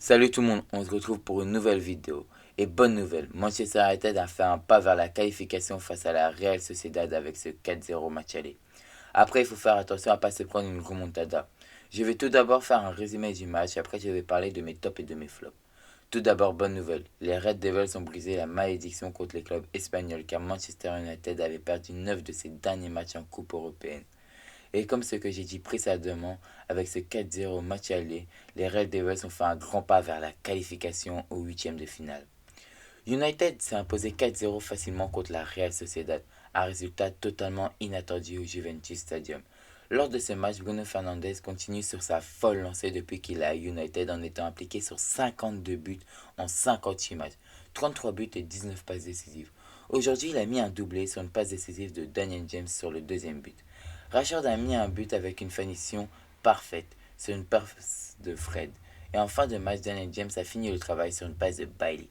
Salut tout le monde, on se retrouve pour une nouvelle vidéo. Et bonne nouvelle, Manchester United a fait un pas vers la qualification face à la Real Sociedad avec ce 4-0 match aller. Après, il faut faire attention à ne pas se prendre une remontada. Je vais tout d'abord faire un résumé du match, après je vais parler de mes tops et de mes flops. Tout d'abord, bonne nouvelle, les Red Devils ont brisé la malédiction contre les clubs espagnols car Manchester United avait perdu 9 de ses derniers matchs en Coupe européenne. Et comme ce que j'ai dit précédemment, avec ce 4-0 match aller, les Red Devils ont fait un grand pas vers la qualification au huitième de finale. United s'est imposé 4-0 facilement contre la Real Sociedad, un résultat totalement inattendu au Juventus Stadium. Lors de ce match, Bruno Fernandes continue sur sa folle lancée depuis qu'il est à United en étant impliqué sur 52 buts en 58 matchs, 33 buts et 19 passes décisives. Aujourd'hui, il a mis un doublé sur une passe décisive de Daniel James sur le deuxième but. Rashford a mis un but avec une finition parfaite sur une passe de Fred. Et en fin de match, Daniel James a fini le travail sur une passe de Bailey.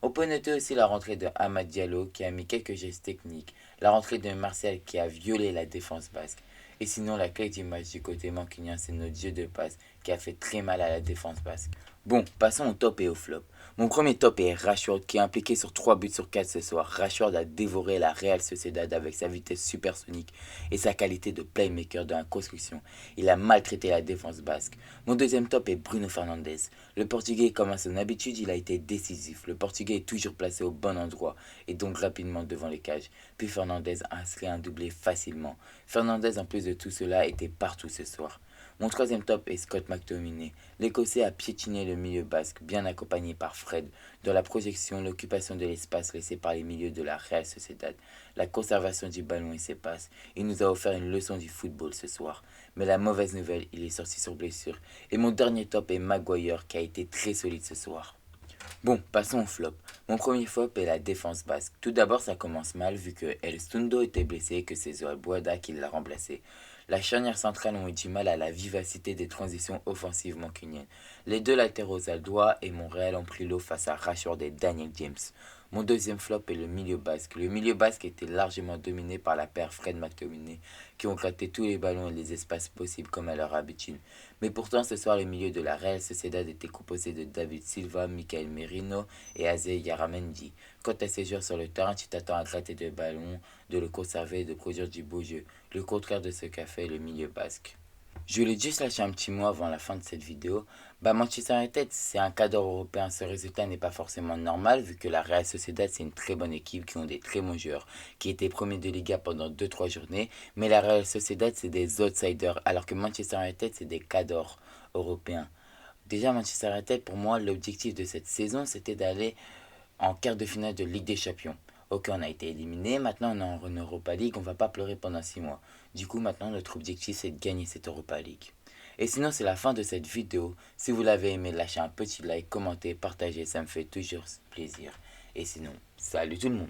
On peut noter aussi la rentrée de Amad Diallo qui a mis quelques gestes techniques, la rentrée de Martial qui a violé la défense basque. Et sinon, la clé du match du côté mancunien, c'est notre jeu de passe qui a fait très mal à la défense basque. Bon, passons au top et au flop. Mon premier top est Rashford qui est impliqué sur 3 buts sur 4 ce soir. Rashford a dévoré la Real Sociedad avec sa vitesse supersonique et sa qualité de playmaker dans la construction. Il a maltraité la défense basque. Mon deuxième top est Bruno Fernandes. Le Portugais, comme à son habitude, il a été décisif. Le Portugais est toujours placé au bon endroit et donc rapidement devant les cages. Puis Fernandes a inscrit un doublé facilement. Fernandes, en plus de tout cela, était partout ce soir. Mon troisième top est Scott McTominay. L'Écossais a piétiné le milieu basque, bien accompagné par Fred, dans la projection, l'occupation de l'espace laissé par les milieux de la Real Sociedad, la conservation du ballon et ses passes. Il nous a offert une leçon du football ce soir. Mais la mauvaise nouvelle, il est sorti sur blessure. Et mon dernier top est Maguire, qui a été très solide ce soir. Bon, passons au flop. Mon premier flop est la défense basque. Tout d'abord, ça commence mal vu que El Stundo était blessé et que c'est Zoel Boada qui l'a remplacé. La charnière centrale ont eu du mal à la vivacité des transitions offensives mancuniennes. Les deux latéraux aldois et Montréal ont pris l'eau face à Rashford et Daniel James. Mon deuxième flop est le milieu basque. Le milieu basque était largement dominé par la paire Fred McTominay, qui ont gratté tous les ballons et les espaces possibles comme à leur habitude. Mais pourtant, ce soir, le milieu de la Real Sociedad était composé de David Silva, Michael Merino et Azé Yaramendi. Quant à ces joueurs sur le terrain, tu t'attends à gratter des ballons, de le conserver et de produire du beau jeu. Le contraire de ce qu'a fait le milieu basque. Je voulais juste lâcher un petit mot avant la fin de cette vidéo. Manchester United, c'est un cadre européen. Ce résultat n'est pas forcément normal vu que la Real Sociedad, c'est une très bonne équipe qui ont des très bons joueurs, qui étaient premiers de Liga pendant 2-3 journées. Mais la Real Sociedad, c'est des outsiders, alors que Manchester United, c'est des cadres européens. Déjà, Manchester United, pour moi, l'objectif de cette saison, c'était d'aller en quart de finale de Ligue des Champions. Ok, on a été éliminé, maintenant on est en Europa League, on va pas pleurer pendant 6 mois. Du coup, maintenant notre objectif c'est de gagner cette Europa League. Et sinon, c'est la fin de cette vidéo. Si vous l'avez aimé, lâchez un petit like, commentez, partagez, ça me fait toujours plaisir. Et sinon, salut tout le monde!